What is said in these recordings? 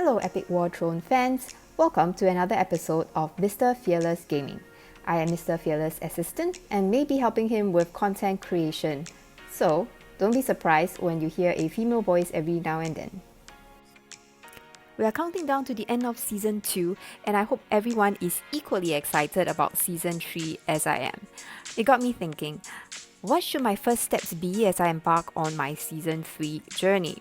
Hello Epic War Throne fans, welcome to another episode of Mr. Fearless Gaming. I am Mr. Fearless' assistant and may be helping him with content creation. So, don't be surprised when you hear a female voice every now and then. We are counting down to the end of Season 2 and I hope everyone is equally excited about Season 3 as I am. It got me thinking, what should my first steps be as I embark on my Season 3 journey?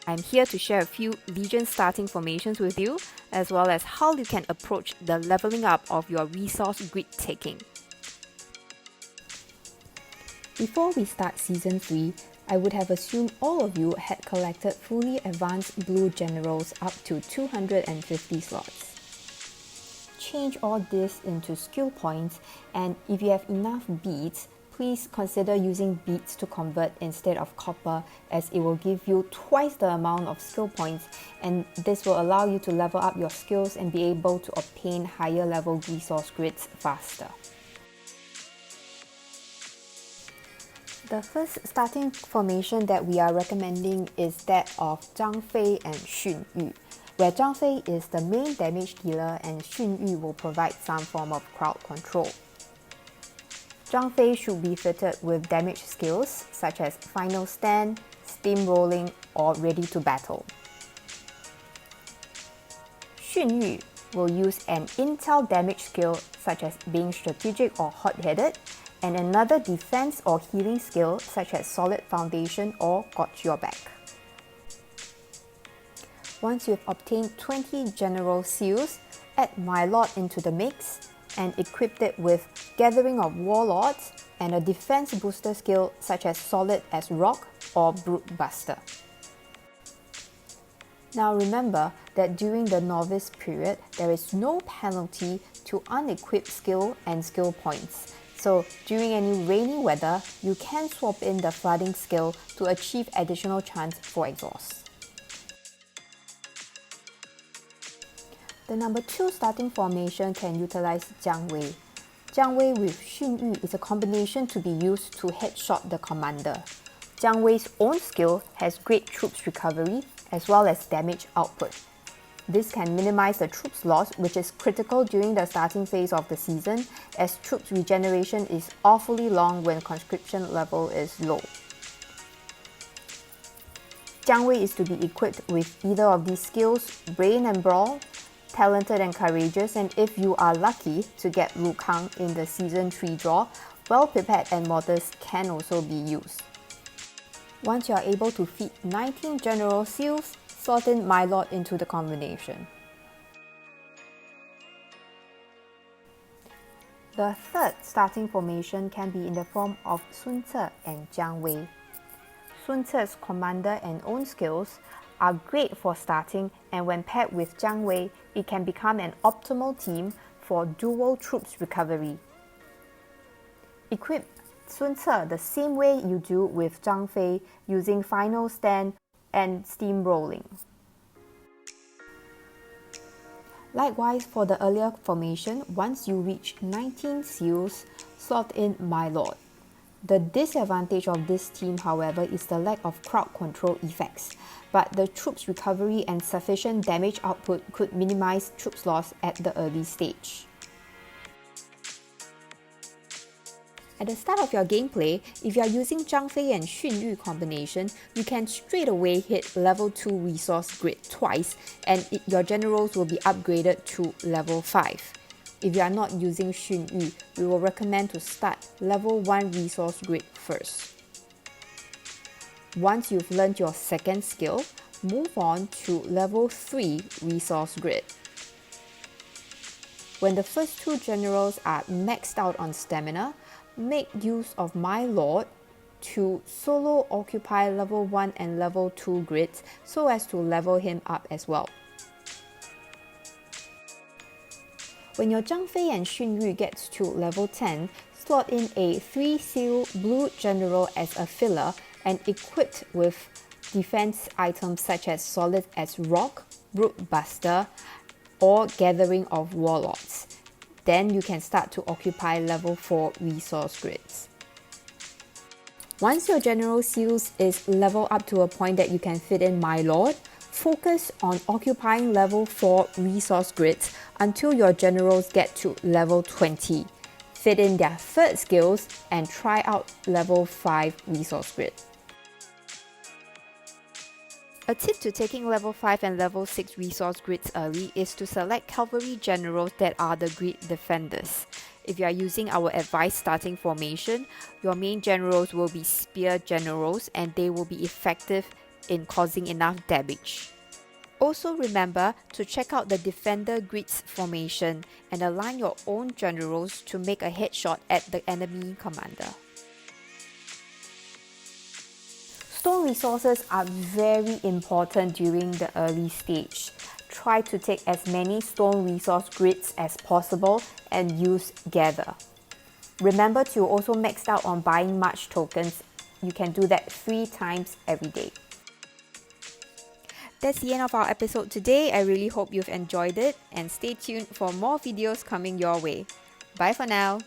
I'm here to share a few Legion starting formations with you, as well as how you can approach the leveling up of your resource grid taking. Before we start Season 3, I would have assumed all of you had collected fully advanced blue generals up to 250 slots. Change all this into skill points, and if you have enough beads, please consider using beads to convert instead of copper, as it will give you twice the amount of skill points, and this will allow you to level up your skills and be able to obtain higher level resource grids faster. The first starting formation that we are recommending is that of Zhang Fei and Xun Yu, where Zhang Fei is the main damage dealer and Xun Yu will provide some form of crowd control. Zhang Fei should be fitted with damage skills such as Final Stand, Steamrolling, or Ready to Battle. Xun Yu will use an intel damage skill such as being strategic or hot-headed, and another defense or healing skill such as Solid Foundation or Got Your Back. Once you've obtained 20 General Seals, add My Lord into the mix and equipped it with Gathering of Warlords and a defense booster skill such as Solid as Rock or Brute Buster. Now remember that during the novice period, there is no penalty to unequip skill and skill points. So during any rainy weather, you can swap in the flooding skill to achieve additional chance for exhaust. The number 2 starting formation can utilize Jiang Wei. Jiang Wei with Xun Yu is a combination to be used to headshot the commander. Jiang Wei's own skill has great troops recovery as well as damage output. This can minimize the troops loss, which is critical during the starting phase of the season, as troops regeneration is awfully long when conscription level is low. Jiang Wei is to be equipped with either of these skills, Brain and Brawl, Talented and Courageous, and if you are lucky to get Lu Kang in the Season 3 draw, Well Prepared and Mortis can also be used. Once you are able to feed 19 General Seals, slot in My Lord into the combination. The third starting formation can be in the form of Sun Ce and Jiang Wei. Sun Ce's commander and own skills are great for starting, and when paired with Jiang Wei, it can become an optimal team for dual troops recovery. Equip Sun Ce the same way you do with Zhang Fei, using Final Stand and Steamrolling. Likewise, for the earlier formation, once you reach 19 seals, slot in My Lord. The disadvantage of this team, however, is the lack of crowd control effects, but the troops recovery and sufficient damage output could minimize troops loss at the early stage. At the start of your gameplay, if you are using Zhang Fei and Xun Yu combination, you can straight away hit level 2 resource grid twice, and your generals will be upgraded to level 5. If you are not using Xun Yu, we will recommend to start level 1 resource grid first. Once you've learned your second skill, move on to level 3 resource grid. When the first 2 generals are maxed out on stamina, make use of My Lord to solo occupy level 1 and level 2 grids so as to level him up as well. When your Zhang Fei and Xun Yu gets to level 10, slot in a 3 seal blue general as a filler and equipped with defense items such as Solid as Rock, Brute Buster, or Gathering of Warlords. Then you can start to occupy level 4 resource grids. Once your General Seals is leveled up to a point that you can fit in My Lord, focus on occupying level 4 resource grids until your generals get to level 20. Fit in their third skills and try out level 5 resource grid. A tip to taking level 5 and level 6 resource grids early is to select cavalry generals that are the grid defenders. If you are using our advised starting formation, your main generals will be spear generals and they will be effective in causing enough damage. Also remember to check out the defender grids formation and align your own generals to make a headshot at the enemy commander. Stone resources are very important during the early stage. Try to take as many stone resource grids as possible and use gather. Remember to also max out on buying March tokens. You can do that 3 times every day. That's the end of our episode today. I really hope you've enjoyed it and stay tuned for more videos coming your way. Bye for now.